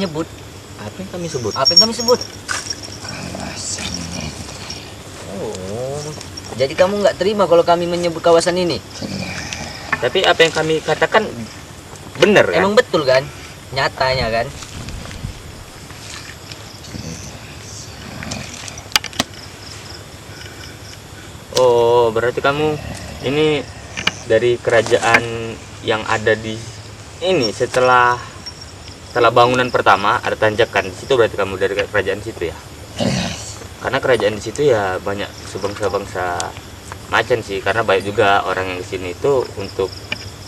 menyebut. Apa yang kami sebut? Apa yang kami sebut? Kawasan ini. Oh, jadi kamu nggak terima kalau kami menyebut kawasan ini? Tapi apa yang kami katakan benar kan? Emang betul kan? Nyatanya kan? Oh, berarti kamu ini dari kerajaan yang ada di ini setelah bangunan pertama ada tanjakan di situ, berarti kamu dari kerajaan situ ya? Karena kerajaan di situ ya banyak sebangsa-bangsa macan sih, karena banyak juga orang yang di sini itu untuk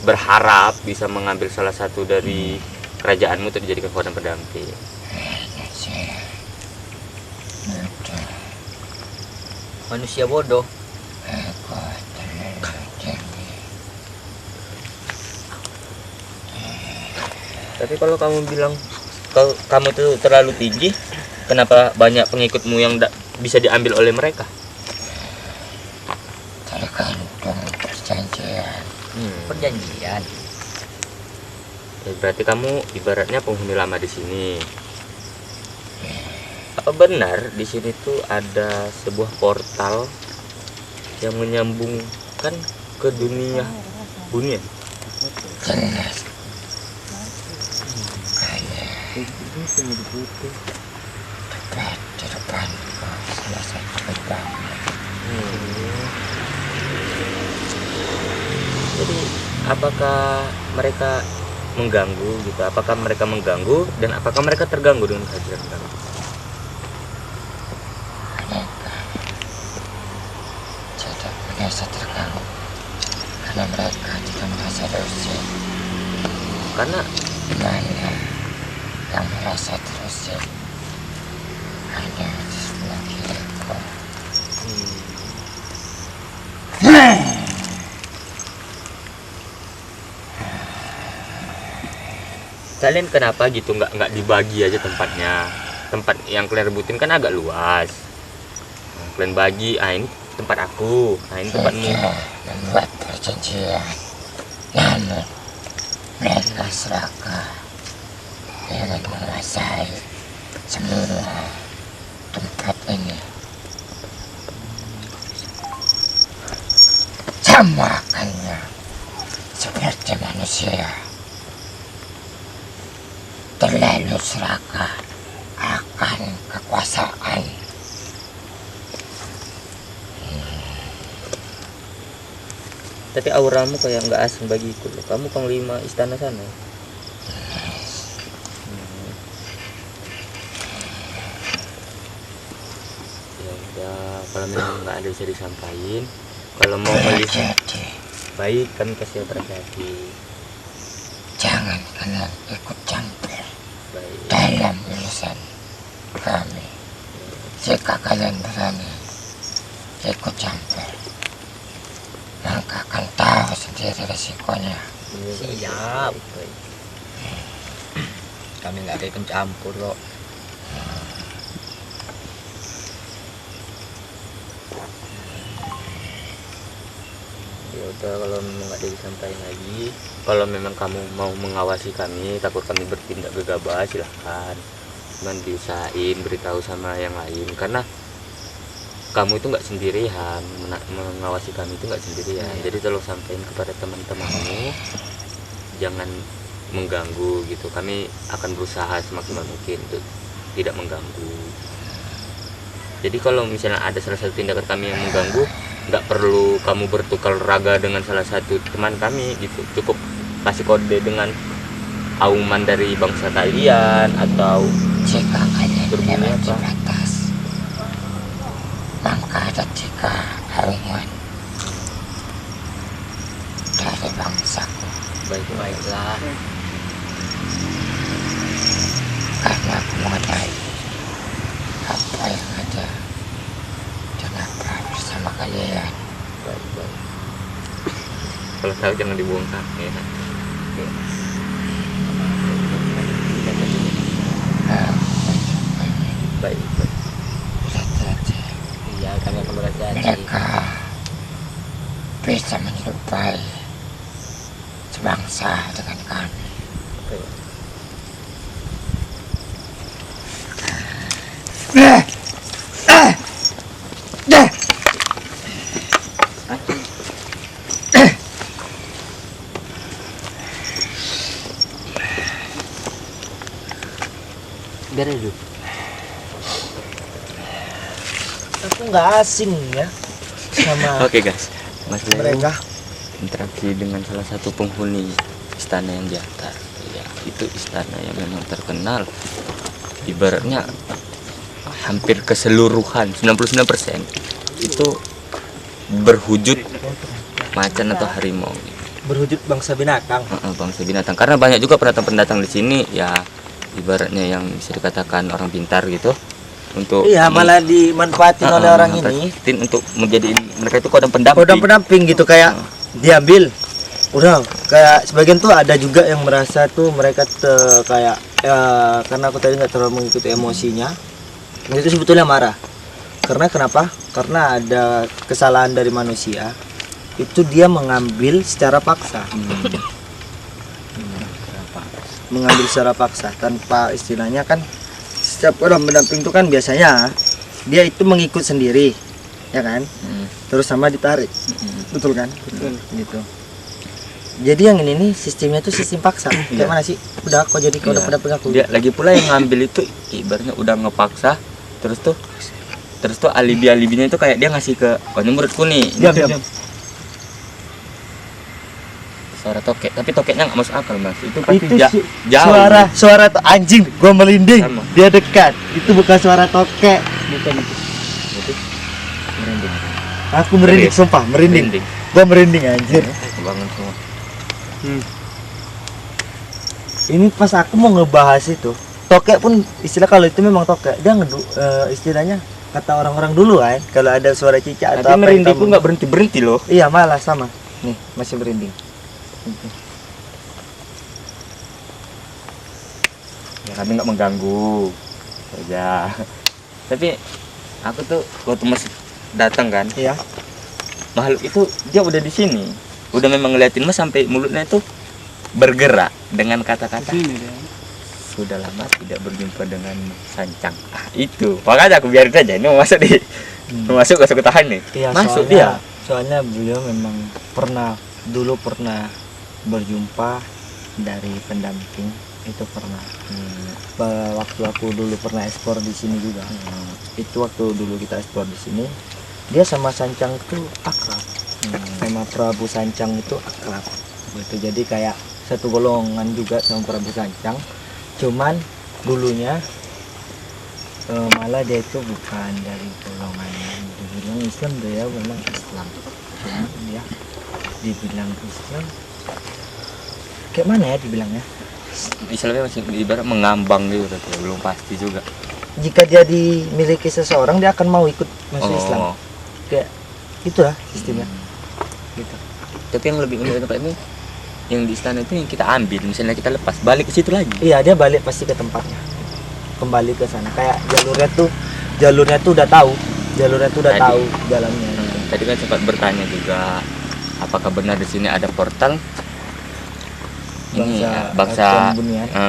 berharap bisa mengambil salah satu dari kerajaanmu untuk dijadikan kekuatan pendamping. Manusia bodoh. Tapi kalau kamu bilang kamu tuh terlalu tinggi, kenapa banyak pengikutmu yang bisa diambil oleh mereka? Tergantung perjanjian. Perjanjian. Ya, berarti kamu ibaratnya penghuni lama di sini. Apa benar di sini tuh ada sebuah portal yang menyambungkan ke dunia bunyian? Jelas. Tepat di depan salah satu gerbang. Jadi apakah mereka mengganggu gitu? Apakah mereka mengganggu dan apakah mereka terganggu dengan kehadiran kamu? Mereka tidak merasa terganggu karena mereka tidak merasa terusik. Karena Mana yang merasa terusik hanya di sebelah kiriku. kalian kenapa gitu nggak dibagi aja tempatnya? Tempat yang kalian rebutin kan agak luas. Kalian bagi, ini tempat aku, ini tempatmu. Sudah membuat perjanjian, namun mereka serakah ingin menguasai seluruh tempat ini. Sama halnya seperti manusia terlalu serakah akan kekuasaan. Tapi auramu kayak nggak asing bagiku loh. Kamu panglima istana sana. Ya udah, kalau memang nggak ada bisa disampaikan, kalau mau melihat baik kami kasih apresiasi. Jangan kalian ikut campur Baik. dalam urusan kami. Jika kalian berani ikut campur, maka akan tahu sendiri resikonya. Siap. Kami nggak ada ikut campur kok. Ya udah, kalau memang nggak ada disampaikan lagi, kalau memang kamu mau mengawasi kami, takut kami bertindak gegabah, silahkan. Cuman bisain beritahu sama yang lain, karena kamu itu nggak sendirian, mengawasi kami itu nggak sendirian. Jadi tolong sampaikan kepada teman-temanmu, jangan mengganggu gitu. Kami akan berusaha semaksimal mungkin untuk tidak mengganggu. Jadi kalau misalnya ada salah satu tindakan kami yang mengganggu, nggak perlu kamu bertukar raga dengan salah satu teman kami gitu. Cukup kasih kode dengan auman dari bangsa kalian atau Jika kalian berbunyi melewati apa. batas, maka ada 3 auman dari bangsaku. Baiklah. Karena aku mengetahui apa yang ada dan apa bersama kalian. Baik. Kalau tahu jangan dibongkar ya. Baik. Berarti Iya, kami akan berjanji. mereka bisa menyerupai sebangsa dengan kami. Biar dulu. Aku nggak asing ya sama Oke guys, Mas Leo mereka. interaksi dengan salah satu penghuni istana yang di atas. Ya, itu istana yang memang terkenal. Ibaratnya hampir keseluruhan 99% itu berwujud macan atau harimau. Berwujud bangsa binatang. Bangsa binatang. Karena banyak juga pendatang-pendatang di sini ya ibaratnya yang bisa dikatakan orang pintar gitu untuk Iya, malah dimanfaatin oleh orang ini. untuk menjadi mereka itu kodam pendamping. Kodam pendamping gitu, kayak diambil. Udah, kayak sebagian tuh ada juga yang merasa tuh mereka kayak karena aku tadi nggak terlalu mengikuti emosinya. Itu sebetulnya marah. Karena kenapa? Karena ada kesalahan dari manusia. Itu dia mengambil secara paksa. Mengambil secara paksa tanpa istilahnya kan setiap orang pendamping itu kan biasanya dia itu mengikut sendiri, ya kan? Terus sama ditarik, betul kan? Betul. Gitu. Jadi yang ini nih sistemnya tuh sistem paksa. Kayak mana sih? Udah kok jadi kau udah pendamping aku. Dia lagi pula yang ngambil itu ibaratnya udah ngepaksa, terus tuh alibinya itu kayak dia ngasih ke ini menurutku nih. Diam. Suara tokek, tapi tokeknya nggak masuk akal mas. Itu pasti Itu jauh. suara anjing, gua merinding. Sama. Dia dekat. Itu bukan suara tokek. Bukan itu. Jadi merinding. Aku merinding, Serius? sumpah, merinding. Gua merinding anjir. Bangun semua. Ini pas aku mau ngebahas itu, tokek pun istilah kalau itu memang tokek. Dia istilahnya kata orang-orang dulu kan, kalau ada suara cicak atau Tapi apa merindingku nggak berhenti loh. Iya, malah sama. Nih, masih merinding. Ya kami nggak mengganggu saja. Tapi aku tuh waktu mas datang kan, Iya. makhluk itu dia udah di sini, udah memang ngeliatin mas sampai mulutnya itu bergerak dengan kata-kata. Sudah lama tidak berjumpa dengan Sancang. Itu makanya aku biarin saja. Ini mau masuk masuk ke tahan nih. Iya, Masuk soalnya beliau memang dulu pernah berjumpa dari pendamping itu pernah. Waktu aku dulu pernah ekspor di sini juga. Itu waktu dulu kita ekspor di sini, dia sama Sancang itu akrab. Sama Prabu Sancang itu akrab. Gitu. Jadi kayak satu golongan juga sama Prabu Sancang. Cuman dulunya malah dia itu bukan dari golongannya. Dibilang Islam, dia memang Islam. Cuman dia dibilang Islam kayak mana ya dibilangnya, Istilahnya masih ibarat mengambang gitu, belum pasti juga. jika dia dimiliki seseorang dia akan mau ikut masuk Islam, kayak itulah sistemnya. Gitu. Tapi yang lebih unik tempat ini yang di istana itu yang kita ambil, misalnya kita lepas balik ke situ lagi. Iya, dia balik pasti ke tempatnya, kembali ke sana. Kayak jalurnya tuh udah tahu jalannya. Tadi kan sempat bertanya juga apakah benar di sini ada portal ini bangsa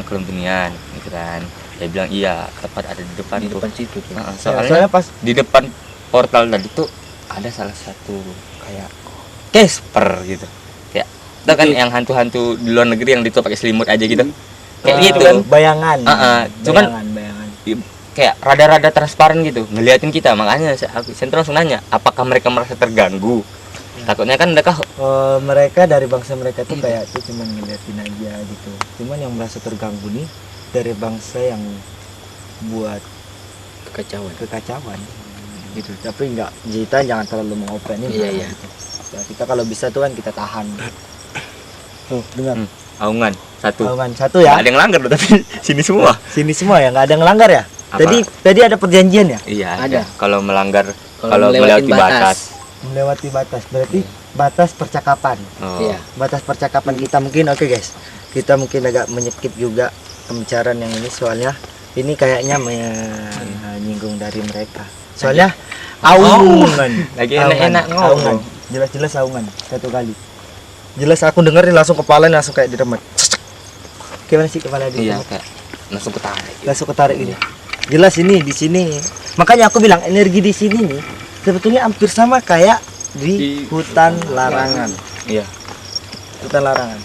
Kelembunian gitu kan. Dia bilang iya, tepat ada di depan situ tuh. Soalnya pas di depan portal tadi tuh ada salah satu kayak Casper gitu. Kayak itu kan yang hantu-hantu di luar negeri yang ditutup pakai selimut aja gitu. Kayak gitu kan. bayangan. Cuman bayangan. kayak rada-rada transparan gitu ngeliatin kita. Makanya saya langsung nanya apakah mereka merasa terganggu. Takutnya kan Mereka dari bangsa mereka tuh kayak tuh cuman ngeliatin aja gitu. Cuman yang merasa terganggu nih dari bangsa yang buat kekacauan gitu. Tapi enggak, kita jangan terlalu mengopen ini. Iya. Ya, kita kalau bisa tuh kan kita tahan. Tuh, dengar. aungan satu. Aungan satu ya. Nggak ada yang langgar loh, tapi sini semua. Sini semua ya, nggak ada yang ngelanggar ya. Apa? Tadi ada perjanjian ya. Iya Ada. Kalau melanggar, Kalau melewati melewatin batas. Melewati batas berarti batas percakapan. Oh. Iya. Batas percakapan kita mungkin oke guys. Kita mungkin agak menyekip juga pembicaraan yang ini soalnya ini kayaknya menyinggung dari mereka. Soalnya aungan. Lagi enak-enak aungan. ngomong. Jelas-jelas aungan satu kali. Jelas aku dengerin langsung kepala langsung kayak diremet. Gimana sih kepala Iya, diremet? kayak langsung ketarik. Langsung ketarik gitu. jelas ini di sini. Makanya aku bilang energi di sini nih sebetulnya hampir sama kayak di hutan larangan. Iya. Hutan larangan.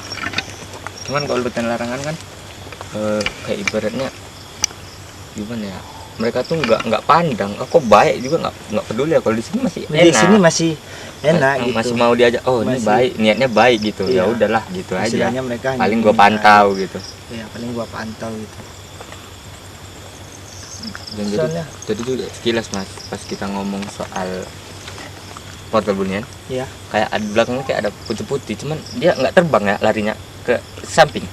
Cuman kalau hutan larangan kan kayak ibaratnya gimana ya? Mereka tuh nggak pandang. Kok baik juga nggak peduli ya. Kalau di sini masih enak. Di sini masih enak gitu. Masih mau diajak. Oh ini Masih. baik, niatnya baik gitu. Ya Iya. udahlah gitu aja. Istilahnya mereka hanya Paling gua ingin pantau gitu. Ya paling gua pantau gitu. Dan Soalnya jadi juga sekilas mas, pas kita ngomong soal portal bunian, ya kayak ada belakangnya kayak ada putih-putih, cuman dia nggak terbang ya, larinya ke samping.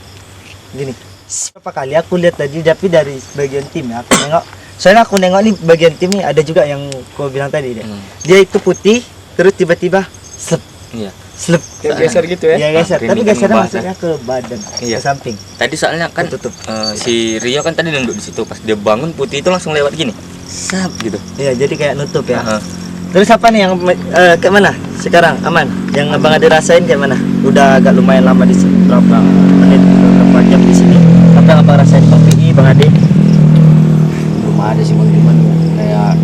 gini. Berapa kali aku lihat tadi tapi dari bagian tim ya aku nengok. Soalnya aku nengok nih bagian tim nih ada juga yang kau bilang tadi deh. Dia itu putih terus tiba-tiba slep Iya. slep Kayak geser gitu ya. ya geser. Nah, Tapi ini gesernya ngebahas, maksudnya ke badan, Iya. ke samping. Tadi soalnya kan Tutup. si Rio kan tadi nunduk di situ, pas dia bangun putih itu langsung lewat gini, sap gitu. Iya, jadi kayak nutup ya. Heeh. Terus apa nih yang kayak mana? Sekarang aman. Yang Abang Ade rasain kayak mana? Udah agak lumayan lama di sini. Berapa menit, berapa jam di sini? Apa yang Abang rasain Bang PI, Bang Ade? Belum ada sih Bang Diman, kayak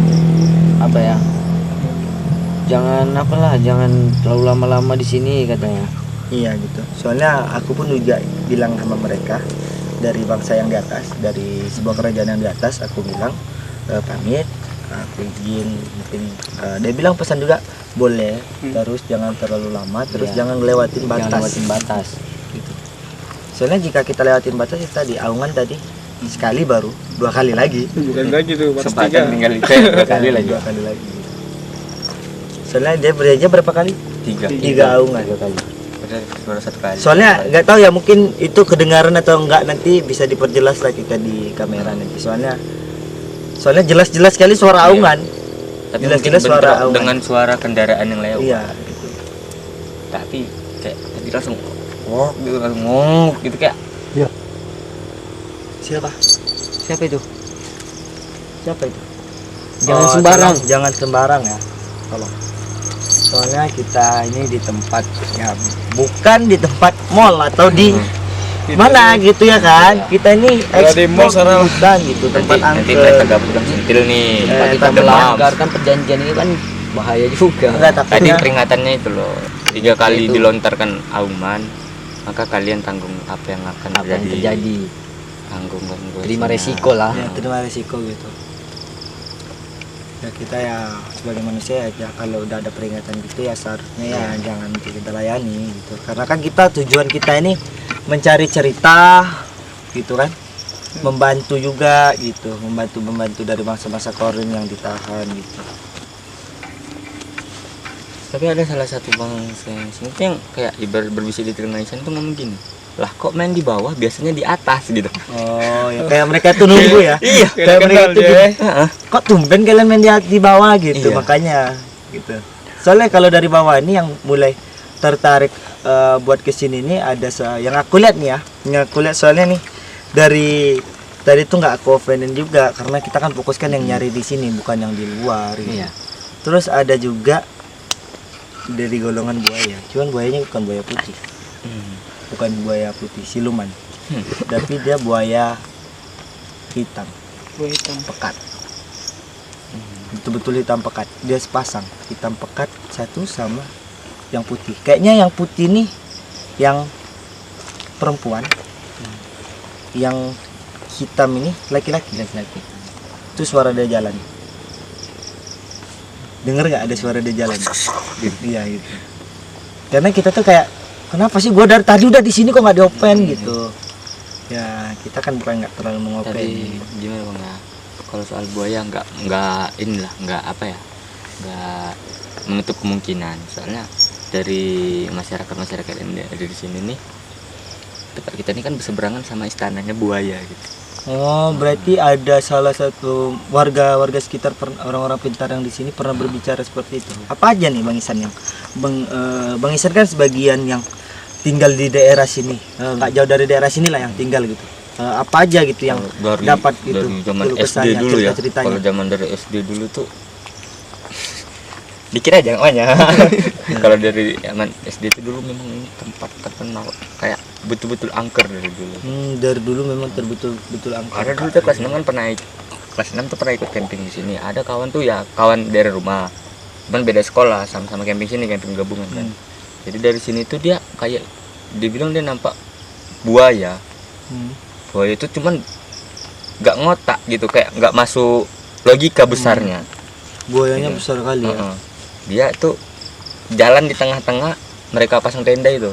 apa ya, jangan apalah, jangan terlalu lama-lama di sini katanya. Iya gitu. Soalnya aku pun juga bilang sama mereka dari bangsa yang di atas, dari sebuah kerajaan yang di atas, aku bilang pamit, aku izin mungkin. Dia bilang pesan juga boleh, terus jangan terlalu lama, terus Iya. jangan ngelewatin batas. Jangan lewatin batas. Gitu. Soalnya jika kita lewatin batas itu tadi aungan tadi sekali baru 2 kali lagi. Bukan lagi tuh, baru Sempatan 3. tinggal di dua kali lagi. 2 kali lagi. Soalnya dia berjanji berapa kali? 3 aungan. 3 kali. Baru 1 kali. Soalnya nggak tahu ya, mungkin itu kedengaran atau enggak, nanti bisa diperjelas lagi ke di kamera nanti. Soalnya jelas-jelas sekali suara Iya. aungan. Tapi jelas-jelas mungkin suara bentrok awan. dengan suara kendaraan yang lewat. Iya gitu. Tapi kayak tadi langsung gitu, langsung ngomong gitu kayak Siapa? Siapa itu? Siapa itu? Jangan Oh, sembarang. jangan sembarang ya. Tolong. Soalnya kita ini di tempat ya, bukan di tempat mall atau di mana gitu ya kan. Kita ini Kalau di mall explore sana hutan gitu, tempat nanti mereka angker. gabung sentil nih. Kalau kita demam. melanggar kan perjanjian ini kan bahaya juga. Enggak, Tadi takutnya peringatannya itu loh, 3 kali Itu. dilontarkan auman, maka kalian tanggung apa yang akan Apa yang terjadi? Tanggung Terima resiko lah. ya terima resiko gitu. Ya kita ya sebagai manusia ya kalau udah ada peringatan gitu ya seharusnya ya jangan kita layani gitu. Karena kan tujuan kita ini mencari cerita gitu kan. Membantu juga gitu, membantu dari bangsa-bangsa korin yang ditahan gitu. Tapi ada salah satu bangsa yang sini tuh yang kayak ibarat berbisik di telinga Isan tuh ngomong gini, lah kok main di bawah biasanya di atas gitu. Oh, ya kayak mereka tuh nunggu ya. Iya, Kayak mereka tuh dia. kok tumben kalian main di bawah gitu, Iya. makanya gitu. Soalnya kalau dari bawah ini yang mulai tertarik buat kesini nih ada yang aku lihat nih ya, yang aku lihat soalnya nih dari tadi tuh nggak aku offendin juga karena kita kan fokuskan yang nyari di sini bukan yang di luar gitu. Iya. Terus ada juga dari golongan buaya, cuman buayanya bukan buaya putih, bukan buaya putih siluman, tapi dia buaya hitam pekat. Betul-betul hitam pekat, dia sepasang hitam pekat satu sama yang putih. Kayaknya yang putih nih yang perempuan, yang hitam ini laki-laki. Itu suara dia jalan, denger nggak ada suara dia jalan? Iya gitu. Karena kita tuh kayak kenapa sih gua dari tadi udah di sini kok nggak diopen gitu. Ya kita kan bukan nggak terlalu mengopen. Tapi gimana bang ya? Kalau soal buaya nggak inilah, nggak apa ya, nggak menutup kemungkinan. Soalnya dari masyarakat yang ada di sini nih, tempat kita ini kan berseberangan sama istananya buaya gitu. Oh, berarti ada salah satu warga sekitar orang-orang pintar yang di sini pernah berbicara seperti itu. Apa aja nih Bang Isan yang Bang Isan kan sebagian yang tinggal di daerah sini, nggak jauh dari daerah sini lah yang tinggal gitu. Apa aja gitu yang dapat gitu dari zaman keluh SD kesahnya, dulu ya. cerita-ceritanya. Kalau zaman dari SD dulu tuh dikit aja namanya. Kalau dari zaman SD itu dulu memang ini tempat terkenal kayak betul-betul angker dari dulu. Dari dulu memang terbetul-betul angker. Karena dulu tuh kelas 6 kan pernah kelas 6 tuh pernah ikut camping di sini. Ada kawan tuh ya kawan dari rumah, cuman beda sekolah, sama-sama camping sini, camping gabungan kan. Jadi dari sini tuh dia kayak dibilang dia nampak buaya. Buaya itu cuman nggak ngotak gitu, kayak nggak masuk logika besarnya. Buayanya Iya. besar kali ya. Dia tuh jalan di tengah-tengah, mereka pasang tenda itu.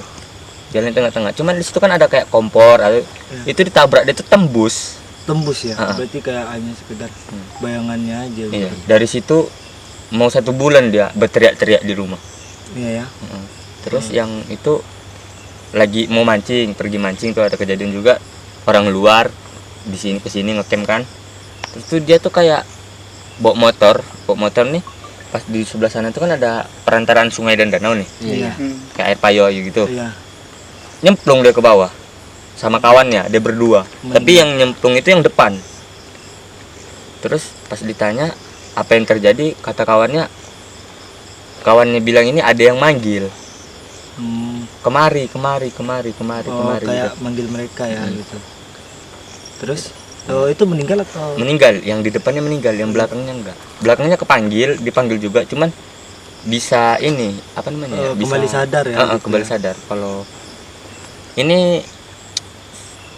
Jalan di tengah-tengah. Cuman di situ kan ada kayak kompor, itu ditabrak dia tuh tembus. Tembus ya. Berarti kayak hanya sekedar bayangannya aja. Iya. gitu. Dari situ mau 1 bulan dia berteriak-teriak di rumah. Iya ya. Terus yang itu lagi mau mancing, pergi mancing tuh ada kejadian juga orang luar di sini ke sini ngecamp kan. Terus tuh dia tuh kayak bawa motor nih. Pas di sebelah sana tuh kan ada perantaraan sungai dan danau nih. Iya. Kayak air payo gitu. Iya. Nyemplung dia ke bawah sama kawannya, dia berdua. Tapi yang nyemplung itu yang depan. Terus pas ditanya apa yang terjadi, kata kawannya bilang ini ada yang manggil. Kemari Kayak gitu. manggil mereka ya gitu. Terus itu meninggal atau Meninggal, yang di depannya meninggal, yang belakangnya enggak. Belakangnya dipanggil juga, cuman bisa ini apa namanya? Bisa kembali sadar ya? Gitu kembali ya? sadar. Kalau ini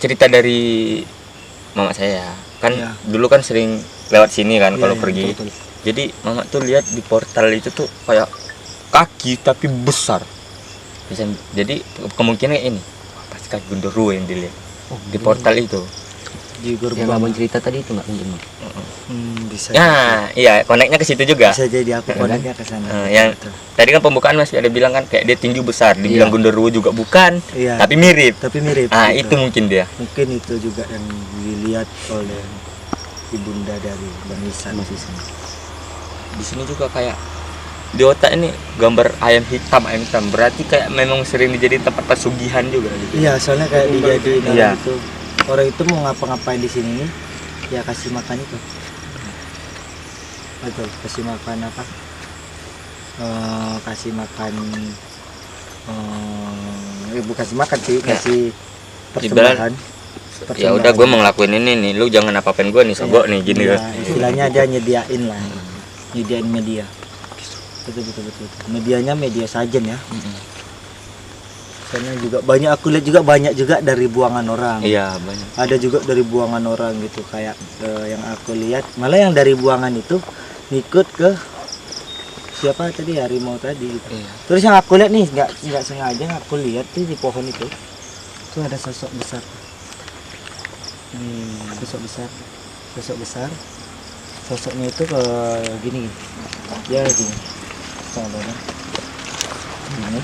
cerita dari mama saya, kan Iya. dulu kan sering lewat sini kan kalau Iya, pergi. betul. Jadi mama tuh lihat di portal itu tuh kayak kaki tapi besar. Jadi kemungkinan ini pasti kaki genderuwo yang dilihat di portal itu. Di Yang gerbang. abang cerita tadi itu nggak mungkin Bang? Bisa. Nah, iya, koneknya ke situ juga. Bisa jadi aku koneknya ke sana. Yang Betul. tadi kan pembukaan masih ada bilang kan kayak dia tinggi besar, dibilang genderuwo juga bukan, Iya. tapi mirip. Tapi mirip. Ah, gitu. itu mungkin dia. Mungkin itu juga yang dilihat oleh ibunda dari Bang Isan di sini. Di sini juga kayak di otak ini gambar ayam hitam, berarti kayak memang sering dijadiin tempat pesugihan juga gitu. Iya, soalnya kayak dijadiin Iya. orang itu mau ngapa-ngapain di sini nih, ya kasih makan itu. Betul, kasih makan apa? Kasih makan bukan kasih makan sih, kasih persembahan. Ya udah, gue mau ngelakuin ini nih, lu jangan apa-apain gue nih, sogok nih gini Iya, kan. istilahnya aja nyediain lah. Nyediain media. Betul. Medianya media sajen ya. Karena juga banyak, aku lihat juga banyak juga dari buangan orang. Iya, banyak. Ada juga dari buangan orang gitu, kayak yang aku lihat malah yang dari buangan itu ngikut ke siapa tadi, harimau tadi gitu. Iya. Terus yang aku lihat nih nggak sengaja aku lihat tuh di pohon itu tuh ada sosok besar. Sosok besar. Sosoknya itu ke gini. Ya gini. Contohnya. Gini.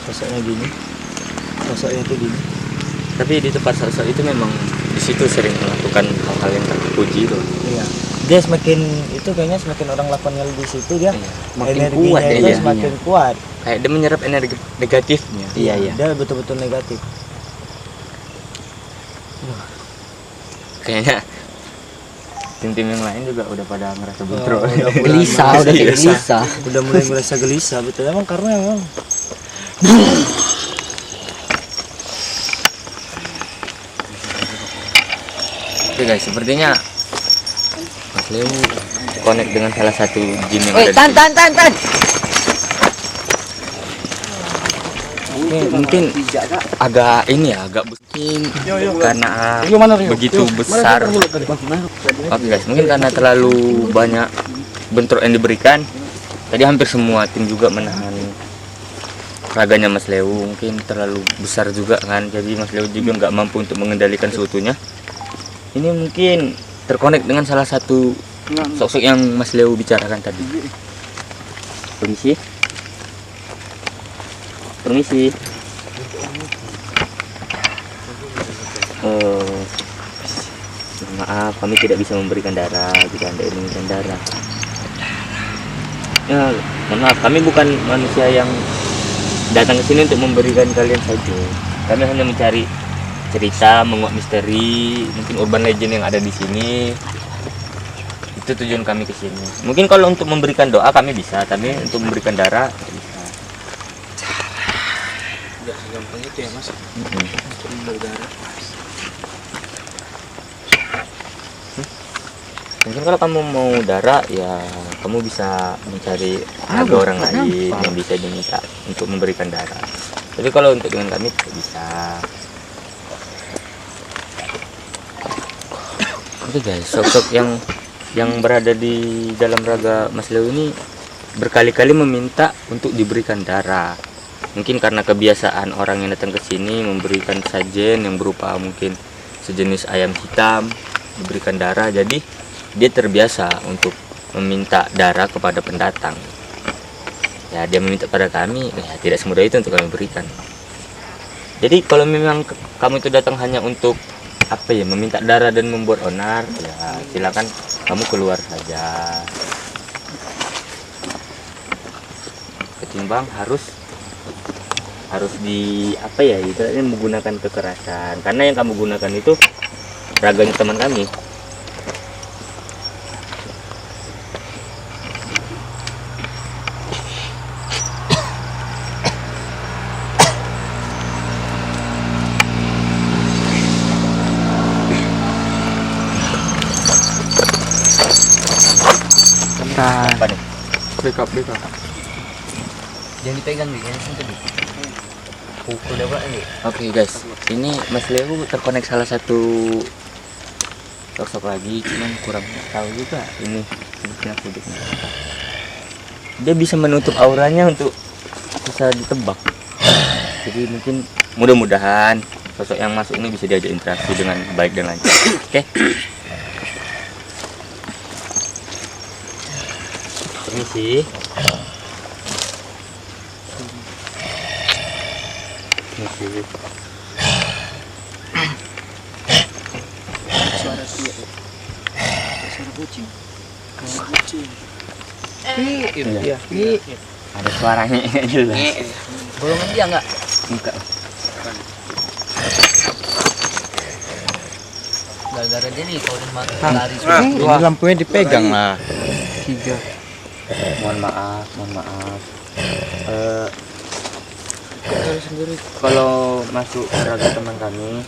Sosoknya gini. Sosoknya itu gini. Tapi di tempat sosok itu memang di situ sering melakukan hal-hal yang terpuji itu. Iya. Dia semakin itu kayaknya semakin orang lakukan di situ dia Iya. Makin energinya kuat itu ya, semakin kuat. Kayak dia menyerap energi negatifnya. Iya. Dia betul-betul negatif. Kayaknya tim-tim yang lain juga udah pada ngerasa bentrok. udah mulai Gelisah, udah kayak gelisah. Udah mulai merasa gelisah betul emang karena emang Oke guys, sepertinya Mas Leo connect dengan salah satu jin yang Woi, ada di sini. tan. Mungkin agak ini ya, agak mungkin karena begitu besar. Oke guys, mungkin karena terlalu banyak bentrok yang diberikan. Tadi hampir semua tim juga menahan raganya Mas Leo, mungkin terlalu besar juga kan. Jadi Mas Leo juga nggak mampu untuk mengendalikan seutuhnya. Ini mungkin terkonek dengan salah satu sosok yang Mas Leo bicarakan tadi. Permisi. Maaf, kami tidak bisa memberikan darah jika Anda inginkan darah. Ya, mohon maaf, kami bukan manusia yang datang ke sini untuk memberikan kalian saja. Kami hanya mencari cerita, menguak misteri, mungkin urban legend yang ada di sini. Itu tujuan kami ke sini. Mungkin kalau untuk memberikan doa kami bisa, tapi untuk memberikan darah tidak bisa. nggak segampang itu ya mas. Untuk berdarah. Mungkin kalau kamu mau darah ya kamu bisa mencari ada orang lain yang bisa diminta untuk memberikan darah. Tapi kalau untuk dengan kami tidak bisa. Oke guys, sosok yang berada di dalam raga Mas Leo ini berkali-kali meminta untuk diberikan darah. Mungkin karena kebiasaan orang yang datang ke sini memberikan sajen yang berupa mungkin sejenis ayam hitam diberikan darah, jadi dia terbiasa untuk meminta darah kepada pendatang. Ya dia meminta pada kami, ya tidak semudah itu untuk kami berikan. Jadi kalau memang kamu itu datang hanya untuk apa ya, meminta darah dan membuat onar, ya silakan kamu keluar saja. Ketimbang harus di apa ya, itu menggunakan kekerasan, karena yang kamu gunakan itu raganya teman kami. Apa nih? Backup. Jangan dipegang nih, jangan sentuh nih. Pukul dia nih. Oke guys, ini Mas Leo terkonek salah satu sosok lagi, cuman kurang tahu juga ini sebetulnya kuduknya. Dia bisa menutup auranya untuk bisa ditebak. Jadi mungkin mudah-mudahan sosok yang masuk ini bisa diajak interaksi dengan baik dan lancar. Oke. Permisi. Iya. Ada suaranya jelas. Golongan dia enggak? Enggak. Gara-gara dia nih kalau dia lari Ini lampunya dipegang lah. 3. Mohon maaf. Kalau masuk raga teman kami,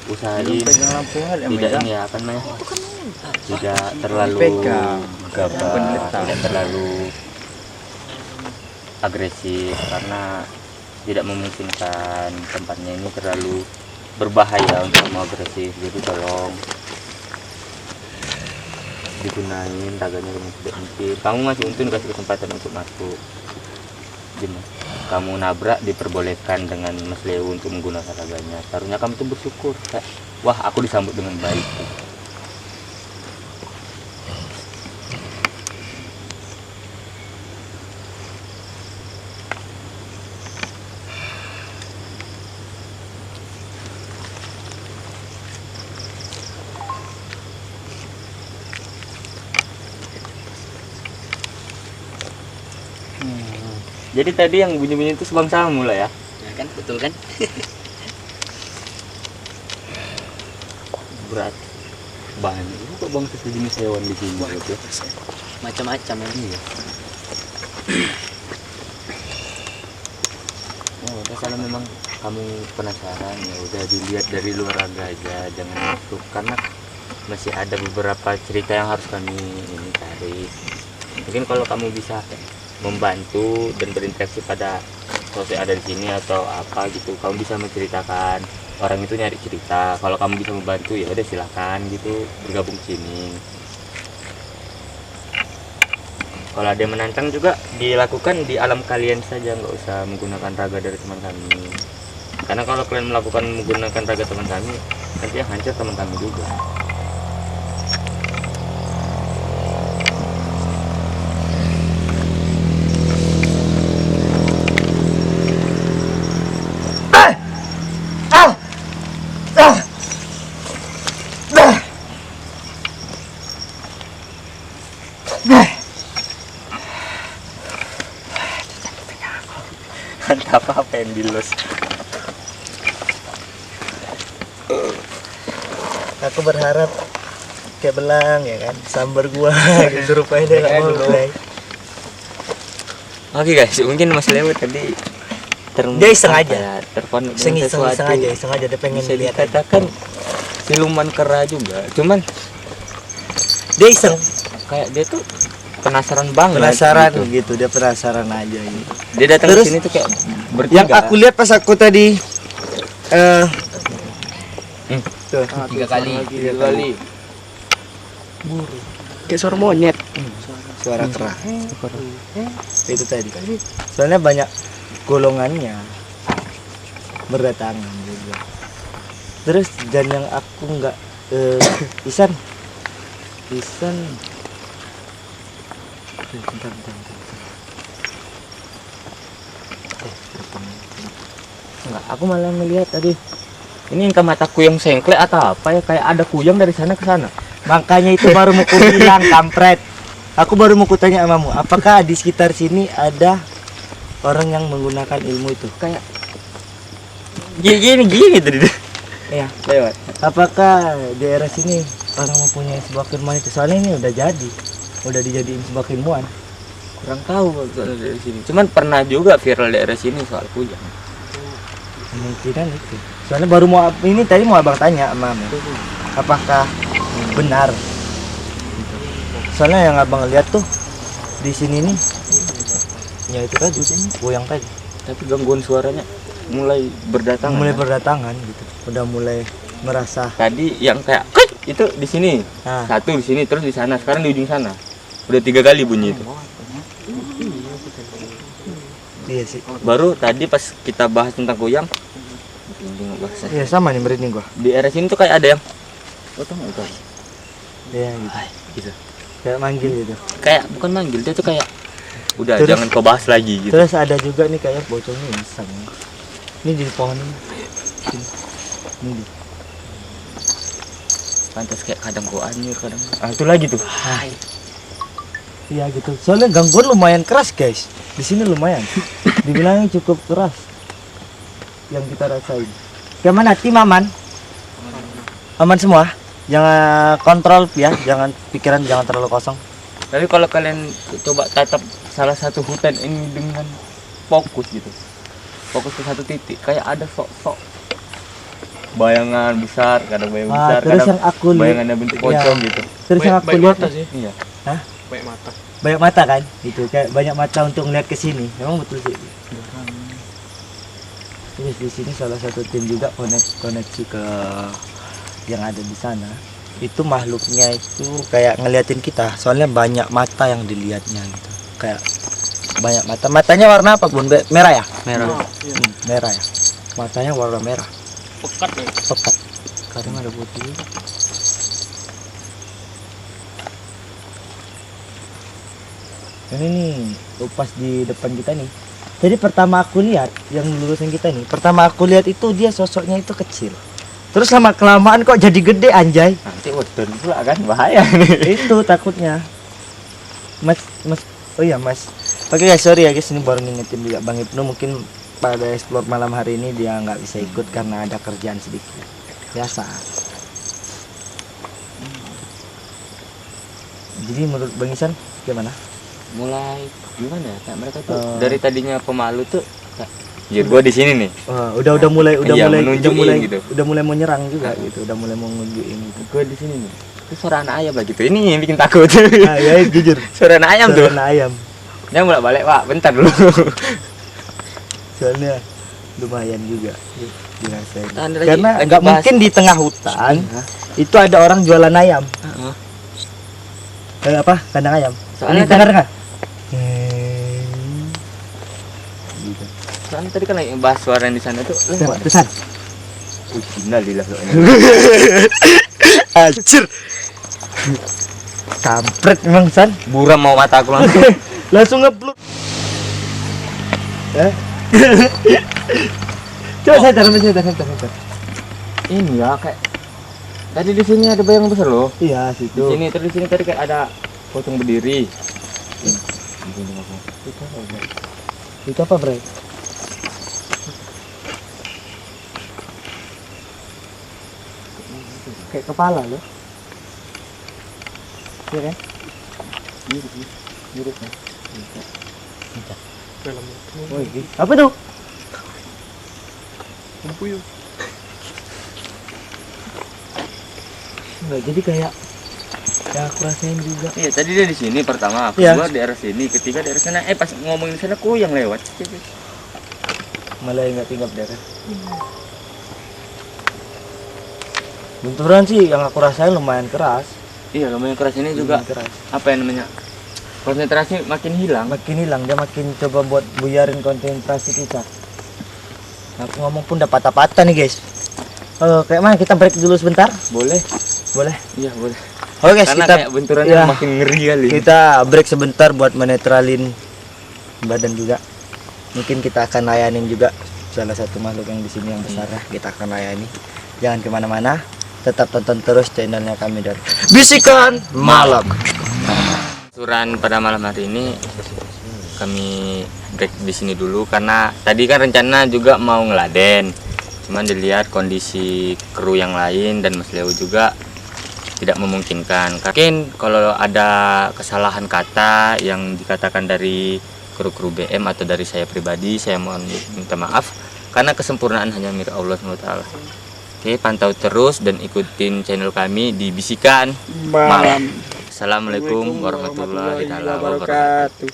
usahain Pegang lampunya tidak ini ya, apa namanya, tidak terlalu gagah, tidak terlalu agresif, karena tidak memungkinkan tempatnya ini terlalu berbahaya untuk mau agresif. Jadi tolong digunain raganya dengan tidak mungkin. Kamu masih untung dikasih kesempatan untuk masuk. Gimana? Kamu nabrak diperbolehkan dengan Mas Leo untuk menggunakan raganya. Seharusnya kamu tuh bersyukur. Kayak, wah aku disambut dengan baik. Jadi tadi yang bunyi-bunyi itu sebangsamu lah ya? Ya kan, betul kan? Berat banyak kok bangsa sejenis hewan di sini gitu. Macam-macam ya. Iya. Ya udah, kalau memang kamu penasaran ya udah dilihat dari luar aja, jangan masuk, karena masih ada beberapa cerita yang harus kami ini cari. Mungkin kalau kamu bisa membantu dan berinteraksi pada sosok ada di sini atau apa gitu, kamu bisa menceritakan, orang itu nyari cerita, kalau kamu bisa membantu ya udah silakan gitu bergabung ke sini. Kalau ada yang menantang juga dilakukan di alam kalian saja, nggak usah menggunakan raga dari teman kami, karena kalau kalian menggunakan raga teman kami, nanti yang hancur teman kami juga. Apa yang dilus? Aku berharap kayak belang ya kan, sambar gua gitu rupanya dia nggak mau play. Oke guys, mungkin Mas Leo tadi Dia iseng aja. terkonek Iseng dengan sesuatu. aja dia pengen Bisa lihat. dikatakan siluman kera juga, cuman Dia iseng, Kayak dia tuh penasaran banget. penasaran gitu. gitu. Dia penasaran aja gitu. Dia datang Terus, ke sini tuh kayak bertiga. Yang aku lihat pas aku tadi tuh, 3 kali. 3 kali. Kayak suara monyet. suara keras. Itu tadi. Soalnya banyak golongannya berdatangan juga. Terus dan yang aku nggak Isan bentar. Enggak, aku malah ngelihat tadi. Ini entah mataku yang sengklek atau apa ya, kayak ada kuyang dari sana ke sana. Makanya itu baru mau ku bilang, kampret. Aku baru mau kutanya samamu, apakah di sekitar sini ada orang yang menggunakan ilmu itu? Kayak gini tadi. Iya. Lewat. Apakah daerah sini orang mempunyai sebuah keilmuan itu? Soalnya ini udah dijadiin sebuah keilmuan. Kurang tahu soal dari sini. Cuman pernah juga viral daerah sini soal kuyang. Kemungkinan itu. Soalnya baru mau ini tadi mau abang tanya sama Mami, apakah benar? Soalnya yang abang lihat tuh di sini nih, ya itu tadi goyang tadi. Tapi gangguan suaranya mulai berdatangan. Mulai berdatangan gitu. Udah mulai merasa. Tadi yang kayak "Kik!" itu di sini. Nah, Satu di sini terus di sana. Sekarang di ujung sana. Udah 3 kali bunyi itu. iya sih. Baru tadi pas kita bahas tentang goyang, Iya sama nih merinding gua. di area sini tuh kayak ada yang itu. Iya gitu. Gitu. Kayak manggil gitu. Kayak bukan manggil, dia tuh kayak udah Terus- jangan kau bahas lagi gitu. Terus ada juga nih kayak bocahnya iseng. Ini di pohon ini. Sini. Ini di. Pantas kayak kadang gua anjir, kadang. Itu lagi tuh. Iya gitu. Soalnya gangguan lumayan keras guys. Di sini lumayan. Dibilangnya cukup keras. Yang kita rasain. Gimana tim aman? Aman semua. Jangan kontrol ya. Jangan pikiran jangan terlalu kosong. Tapi kalau kalian coba tatap salah satu hutan ini dengan fokus gitu. Fokus ke satu titik, kayak ada sok-sok bayangan besar, kadang bayangan besar, Terus kadang yang aku lihat. bayangannya bentuk pocong gitu. Terus yang aku lihat sih. Iya. Baik mata. banyak mata kan? Itu kayak banyak mata untuk ngeliat ke sini. Memang betul sih. Terus di sini salah satu tim juga koneksi ke yang ada di sana. Itu makhluknya itu kayak ngeliatin kita. Soalnya banyak mata yang dilihatnya gitu. Kayak banyak mata. Matanya warna apa bun? Merah ya? Merah. Merah ya. Matanya warna merah. Pekat ya. Pekat. Kadang ada putih. Ini nih, pas di depan kita nih. Jadi pertama aku lihat yang lulusan kita nih, pertama aku lihat itu dia sosoknya itu kecil. Terus lama kelamaan kok jadi gede anjay. Nanti wedon pula kan bahaya nih. Itu takutnya. Mas, oh iya Mas. Oke guys, sorry ya guys, ini baru ngingetin juga Bang Ibnu, mungkin pada explore malam hari ini dia nggak bisa ikut karena ada kerjaan sedikit. Biasa. Jadi menurut Bang Isan gimana? Mulai gimana ya? Kayak mereka tuh dari tadinya pemalu tuh kayak, "Jir, gua di sini nih." Udah mulai Iya, menunjukin gitu. udah mulai mau nyerang juga gitu, udah mulai mau nunjukin gitu. Gua di sini nih. Itu suara anak ayam lah gitu. Ini yang bikin takut. Ah ya jujur. Suara anak ayam tuh. Soalnya ayam. Dia mulai balik, "Pak, bentar dulu." Soalnya lumayan juga dirasain. Tahan lagi, Karena lagi nggak bahas. mungkin di tengah hutan itu ada orang jualan ayam. Heeh. Apa? Kandang ayam. Soalnya Ini dengar nggak? Gitu. Soalnya tadi kan lagi bahas suara yang di sana tuh lewat. Pesan. Innalillah. Anjir. Kampret memang San. Buram mau mata aku langsung. Langsung ngeblur. Coba saya taruh. Ini ya kayak tadi di sini ada bayangan besar loh. Iya Di situ. sini terus di sini tadi kayak ada pocong berdiri. Itu apa Bray? Kayak kepala loh. Iya kan? Mirip ya. Dalam Oh, iya. Apa tuh? puyuh. Enggak, jadi kayak yang aku rasain juga. Iya, tadi dia di sini pertama, Iya. kedua daerah sini, ketiga daerah sana. Pas ngomongin sana ku yang lewat. Malah nggak tinggal daerah. Benturan sih yang aku rasain lumayan keras. Iya, lumayan keras ini juga. Lumayan keras. Apa yang namanya? Konsentrasi makin hilang. Makin hilang, dia makin coba buat buyarin konsentrasi kita. Aku ngomong pun udah patah-patah nih guys. Kayak mana kita break dulu sebentar? Boleh. Boleh. Iya, boleh. Oke guys, Karena kita kayak benturannya ya, makin ngeri kali. kita break sebentar buat menetralin badan juga. Mungkin kita akan layanin juga salah satu makhluk yang di sini yang besar ya. Kita akan layani. Jangan kemana-mana. Tetap tonton terus channelnya kami dari Bisikan Malam. Suran pada malam hari ini kami break di sini dulu karena tadi kan rencana juga mau ngeladen. Cuman dilihat kondisi kru yang lain dan Mas Leo juga tidak memungkinkan. Mungkin kalau ada kesalahan kata yang dikatakan dari kru-kru BM atau dari saya pribadi, saya mohon minta maaf karena kesempurnaan hanya milik Allah SWT. Oke, pantau terus dan ikutin channel kami di Bisikan Malam. Assalamualaikum warahmatullahi wabarakatuh.